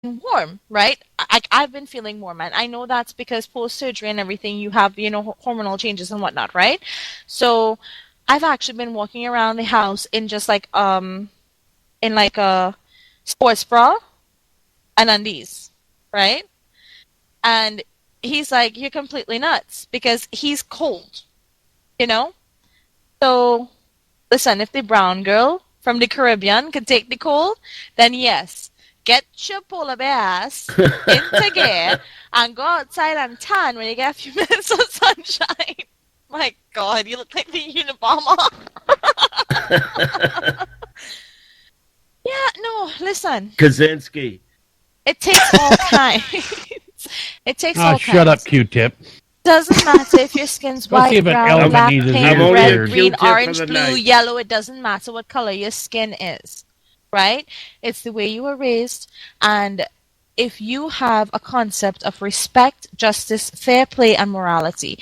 warm, right? I've been feeling warm, and I know that's because post-surgery and everything, you have, hormonal changes and whatnot, right? So I've actually been walking around the house in just in like a sports bra and undies, right? And he's like, "You're completely nuts," because he's cold, you know? So listen, if the brown girl from the Caribbean could take the cold, then yes, get your polar bear ass into gear and go outside and tan when you get a few minutes of sunshine. My God, you look like the Unabomber. Yeah, no, listen. Kaczynski. It takes all kinds. It takes all shut up, kinds. Q-tip. Doesn't matter if your skin's Go see white, if an brown, elephant black, needs his pink, ears only red, a cleared. green, Q-tip for orange, the blue, night. yellow. It doesn't matter what color your skin is, right? It's the way you were raised. And if you have a concept of respect, justice, fair play, and morality,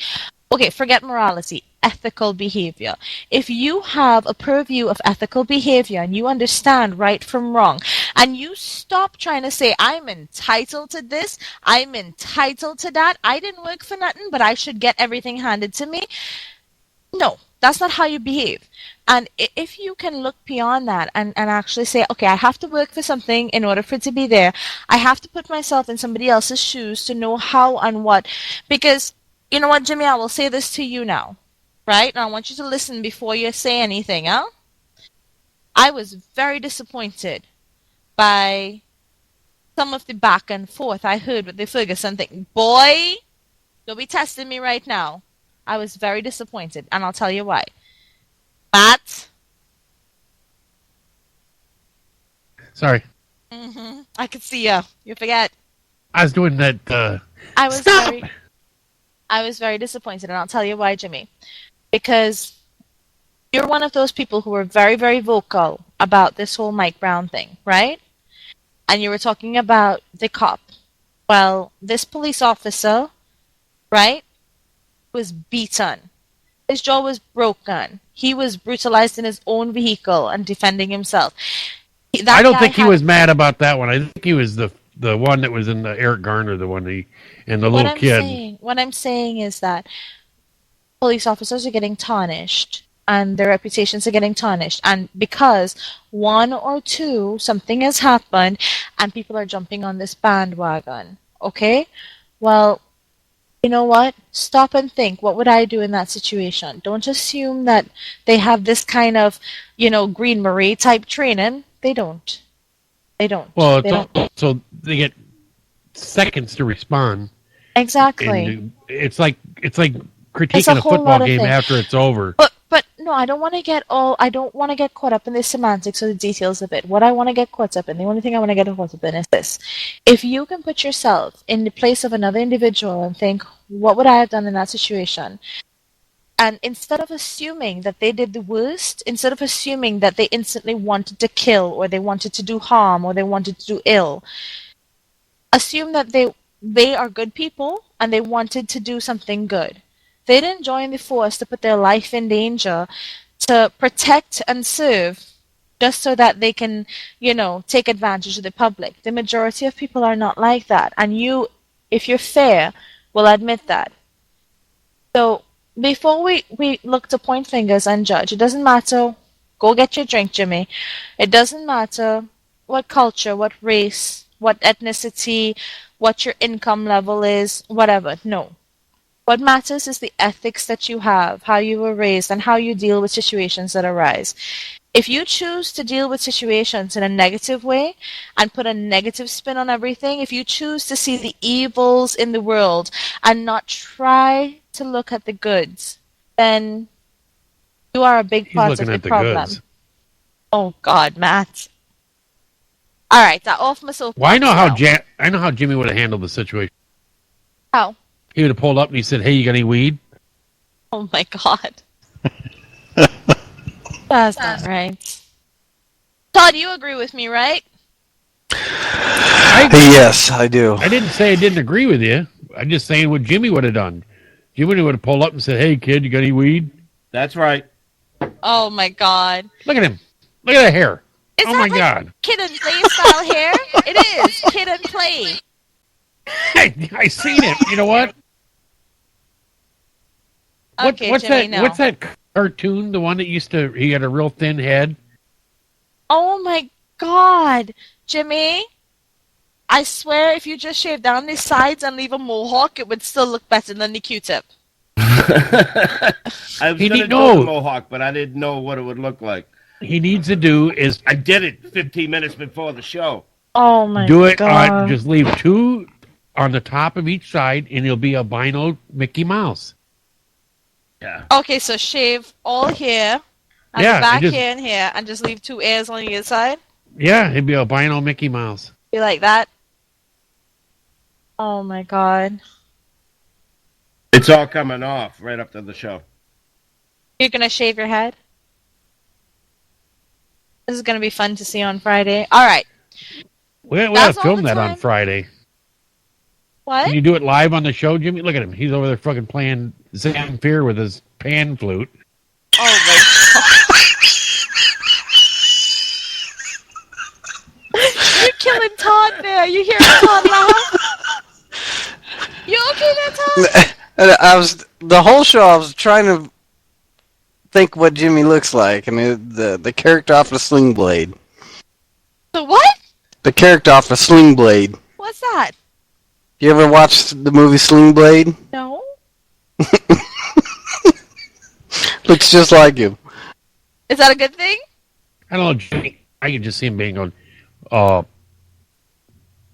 okay, forget morality, ethical behavior. If you have a purview of ethical behavior and you understand right from wrong, and you stop trying to say, I'm entitled to this, I'm entitled to that, I didn't work for nothing, but I should get everything handed to me. No, that's not how you behave. And if you can look beyond that and actually say, okay, I have to work for something in order for it to be there. I have to put myself in somebody else's shoes to know how and what. Because, you know what, Jimmy, I will say this to you now, right? And I want you to listen before you say anything, huh? I was very disappointed by some of the back and forth I heard with the Ferguson thing. Boy, don't be testing me right now. I was very disappointed, and I'll tell you why. Matt? Sorry. I could see you. You forget. I was doing that. I was Stop! I was very disappointed, and I'll tell you why, Jimmy. Because you're one of those people who were very, very vocal about this whole Mike Brown thing, right? And you were talking about the cop. Well, this police officer, right, was beaten. His jaw was broken. He was brutalized in his own vehicle and defending himself. I don't think he was mad about that one. I think he was the one that was in the Eric Garner, the one and the little kid. What I'm saying is that police officers are getting tarnished and their reputations are getting tarnished. And because one or two, something has happened and people are jumping on this bandwagon. Okay? Well, you know what? Stop and think. What would I do in that situation? Don't assume that they have this kind of, Green Beret type training. They don't. They don't. Well, they don't. So they get seconds to respond. Exactly. And it's like critiquing a football game after it's over. But no, I don't want to get caught up in the semantics or the details of it. What I want to get caught up in, the only thing I want to get caught up in is this. If you can put yourself in the place of another individual and think, what would I have done in that situation? And instead of assuming that they did the worst, instead of assuming that they instantly wanted to kill or they wanted to do harm or they wanted to do ill, assume that they are good people and they wanted to do something good. They didn't join the force to put their life in danger to protect and serve just so that they can, take advantage of the public. The majority of people are not like that. And you, if you're fair, will admit that. So before we look to point fingers and judge, it doesn't matter. Go get your drink, Jimmy. It doesn't matter what culture, what race, what ethnicity, what your income level is, whatever. No. What matters is the ethics that you have, how you were raised, and how you deal with situations that arise. If you choose to deal with situations in a negative way and put a negative spin on everything, if you choose to see the evils in the world and not try to look at the goods, then you are a big part of the problem. Goods. Oh God, Matt. All right, off my soapbox. Well, I know how Jimmy would have handled the situation. How? He would have pulled up and he said, "Hey, you got any weed?" Oh my God. That's not right. Todd, you agree with me, right? Yes, I do. I didn't say I didn't agree with you. I'm just saying what Jimmy would have done. Jimmy would have pulled up and said, "Hey, kid, you got any weed?" That's right. Oh my God. Look at him. Look at that hair. Is Oh that my like God. kid and play style hair? It is kid and play. I seen it. You know what? Okay, What's Jimmy, that? no. What's that cartoon? The one that he had a real thin head. Oh my God, Jimmy! I swear, if you just shave down the sides and leave a mohawk, it would still look better than the Q-tip. I was going to do the mohawk, but I didn't know what it would look like. He needs to do is I did it 15 minutes before the show. Oh my do it. God! Just leave 2 on the top of each side, and he'll be albino Mickey Mouse. Yeah. Okay, so shave all here, and the back here and here, and just leave 2 ears on either side? Yeah, he'd be albino Mickey Mouse. Be like that? Oh my God. It's all coming off right after the show. You're gonna shave your head? This is gonna be fun to see on Friday. Alright. We'll have to film that on Friday. What? Can you do it live on the show, Jimmy? Look at him. He's over there fucking playing Zamfir with his pan flute. Oh my God. You're killing Todd there. You hear Todd laugh? You okay there, Todd? The whole show I was trying to think what Jimmy looks like. I mean, the character off of Sling Blade. The what? The character off of Sling Blade. What's that? You ever watched the movie Sling Blade? No. Looks just like him. Is that a good thing? I don't know, Jimmy. I can just see him being on,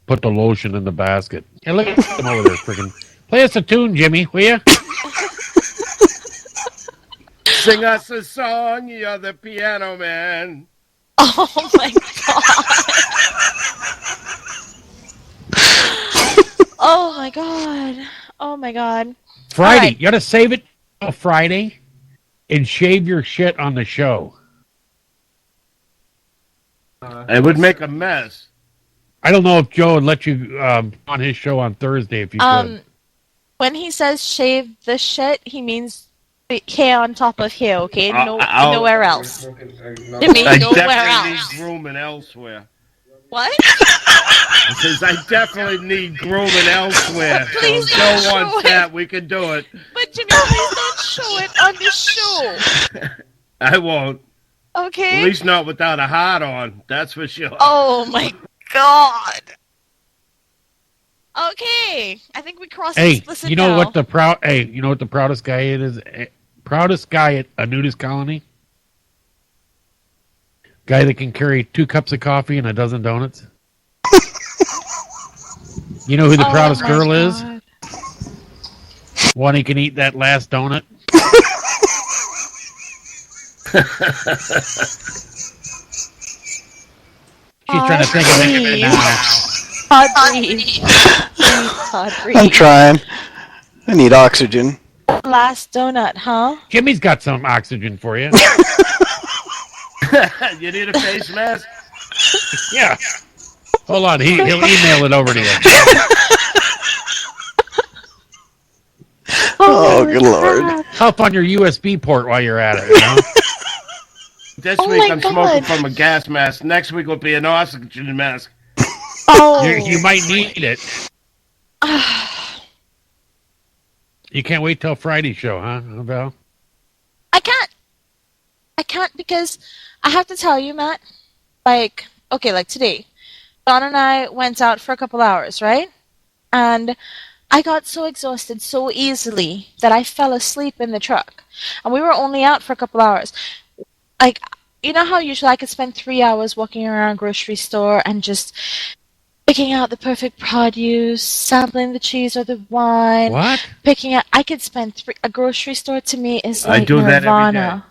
put the lotion in the basket. Hey, look at him over there, freaking. Play us a tune, Jimmy, will you? Sing us a song, you're the piano man. Oh my God. Oh my God. Oh my God. Friday. Right. You got to save it till Friday and shave your shit on the show. It would make a mess. I don't know if Joe would let you on his show on Thursday if you could. When he says shave the shit, he means the hair on top of hair, okay? Nowhere else. Jimmy, nowhere else. Need grooming elsewhere. What? Because I definitely need grooming elsewhere. Please so don't Joe wants show that, we can do it. But Jimmy, please don't show it on the show. I won't. Okay? At least not without a heart on. That's for sure. Oh my God. Okay. I think we crossed explicit you know now. what the proudest guy is? Proudest guy at a nudist colony? Guy that can carry 2 cups of coffee and a dozen donuts. You know who the proudest girl is? One he can eat that last donut. She's trying to think of it right now. Todd, breathe. I'm trying. I need oxygen. Last donut, huh? Jimmy's got some oxygen for you. You need a face mask? Yeah. Hold on, he'll email it over to you. Oh, good Lord. Help on your USB port while you're at it, you know? This week I'm smoking from a gas mask. Next week will be an oxygen mask. Oh. You might need it. You can't wait till Friday's show, huh, Val? I can't because I have to tell you, Matt, like today, Don and I went out for a couple hours, right? And I got so exhausted so easily that I fell asleep in the truck. And we were only out for a couple hours. Like, you know how usually I could spend 3 hours walking around a grocery store and just picking out the perfect produce, sampling the cheese or the wine. What? I could spend a grocery store to me is like I do nirvana. that every day.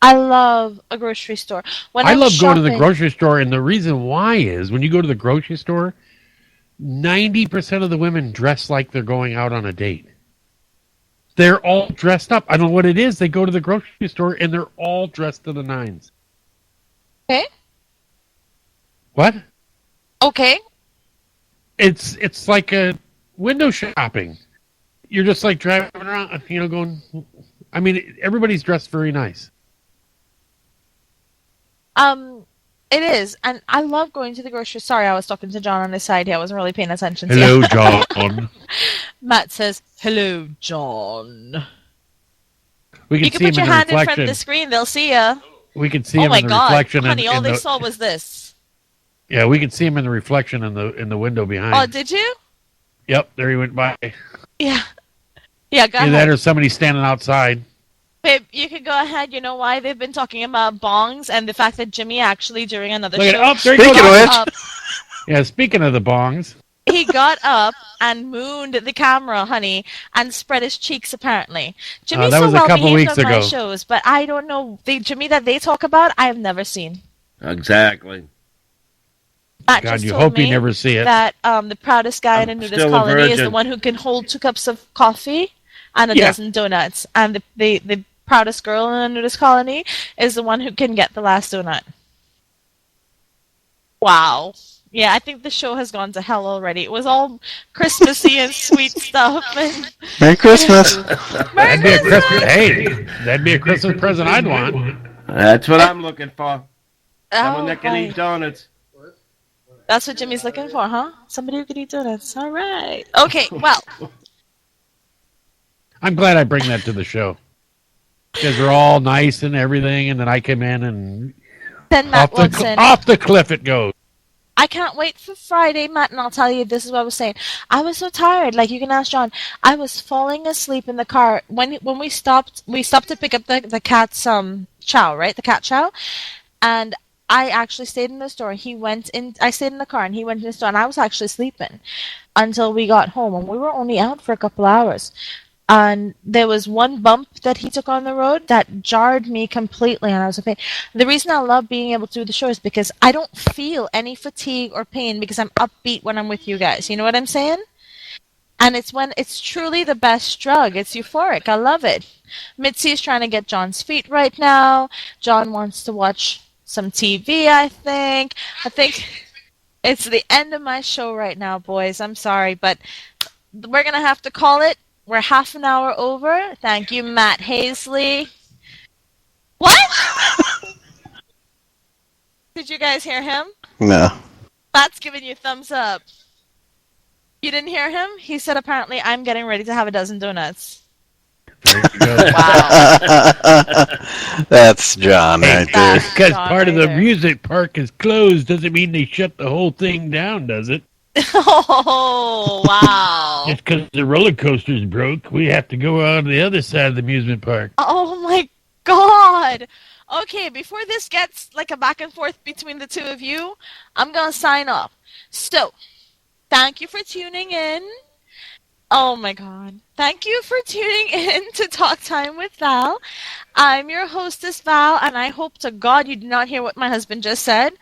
I love a grocery store. I love going to the grocery store, and the reason why is when you go to the grocery store, 90% of the women dress like they're going out on a date. They're all dressed up. I don't know what it is. They go to the grocery store, and they're all dressed to the nines. Okay. What? Okay. It's like a window shopping. You're just like driving around, going. I mean, everybody's dressed very nice. It is, and I love going to the grocery. Sorry, I was talking to John on the side here. I wasn't really paying attention to Hello, you. John. Matt says, "Hello, John." We You can can see put him your in the hand in front of reflection. the screen. They'll see you. We can see Oh him my in the God, reflection. honey! All in they the, saw was this. Yeah, we could see him in the reflection in the window behind. Oh, did you? Yep, there he went by. Yeah. Yeah, go Either ahead. that or somebody standing outside. Babe, you can go ahead. You know why they've been talking about bongs and the fact that Jimmy actually during another Look at show. up there. Speaking of which, Up, Yeah, speaking of the bongs, he got up and mooned the camera, honey, and spread his cheeks. Apparently, Jimmy's that so was a well couple behaved weeks on my ago. shows, but I don't know the Jimmy that they talk about. I have never seen. Exactly. Matt God, just you told hope me you never see it. that the proudest guy in a I'm nudist still a colony is the virgin. one who can hold 2 cups of coffee and a Yeah. dozen donuts, and the proudest girl in a nudist colony is the one who can get the last donut. Wow. Yeah, I think the show has gone to hell already. It was all Christmassy and sweet stuff. And Merry Christmas. Merry That'd be a Christmas! Christmas. Hey, that'd be a Christmas present I'd want. That's what I'm looking for. Someone Oh, that can boy. eat donuts. That's what Jimmy's looking for, huh? Somebody who can eat donuts. All right. Okay, well, I'm glad I bring that to the show. Because they're all nice and everything, and then I come in and then Matt Wilson. off the cliff it goes. I can't wait for Friday, Matt, and I'll tell you, this is what I was saying. I was so tired. Like, you can ask John. I was falling asleep in the car. When we stopped to pick up the cat's chow, right? The cat chow. And I actually stayed in the store. I stayed in the car, and he went in the store, and I was actually sleeping until we got home. And we were only out for a couple hours. And there was one bump that he took on the road that jarred me completely, and I was okay. The reason I love being able to do the show is because I don't feel any fatigue or pain because I'm upbeat when I'm with you guys. You know what I'm saying? And it's truly the best drug. It's euphoric. I love it. Mitzi is trying to get John's feet right now. John wants to watch some TV, I think. I think it's the end of my show right now, boys. I'm sorry, but we're going to have to call it. We're half an hour over. Thank you, Matt Hazley. What? Did you guys hear him? No. Matt's giving you thumbs up. You didn't hear him? He said apparently I'm getting ready to have a dozen donuts. There you go. Wow. That's John right there. That's Because John part of right the there. music park is closed doesn't mean they shut the whole thing down, does it? Oh, wow. Just because the roller coaster's broke, we have to go out on the other side of the amusement park. Oh my God. Okay, before this gets like a back and forth between the two of you, I'm going to sign off. So, thank you for tuning in. Oh my God. Thank you for tuning in to Talk Time with Val. I'm your hostess, Val, and I hope to God you did not hear what my husband just said.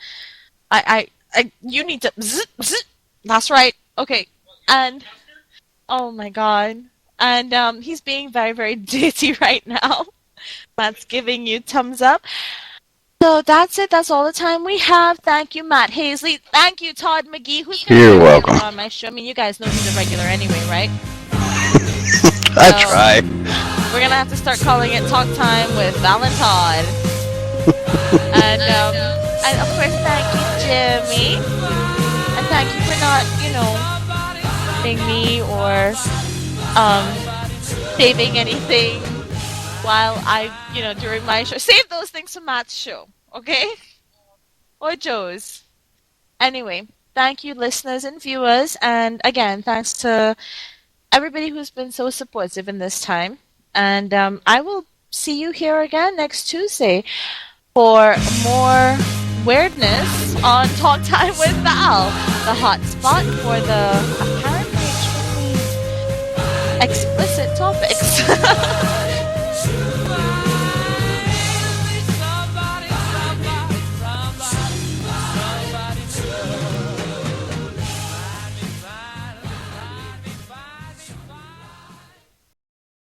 You need to... Zzz, zzz. That's right. Okay. And... Oh my God. And he's being very, very ditty right now. Matt's giving you thumbs up. So that's it. That's all the time we have. Thank you, Matt Hazley. Thank you, Todd McGee. Who's going to You're be welcome. on my show? I mean, you guys know he's a regular anyway, right? I try. We're going to have to start calling it Talk Time with Val and Todd. and of course, thank you, Jimmy. And thank you for not, hitting me or saving anything while during my show. Save those things for Matt's show, okay? Or Joe's. Anyway, thank you, listeners and viewers. And again, thanks to everybody who's been so supportive in this time. And I will see you here again next Tuesday for more weirdness on Talk Time with Val, the hot spot for the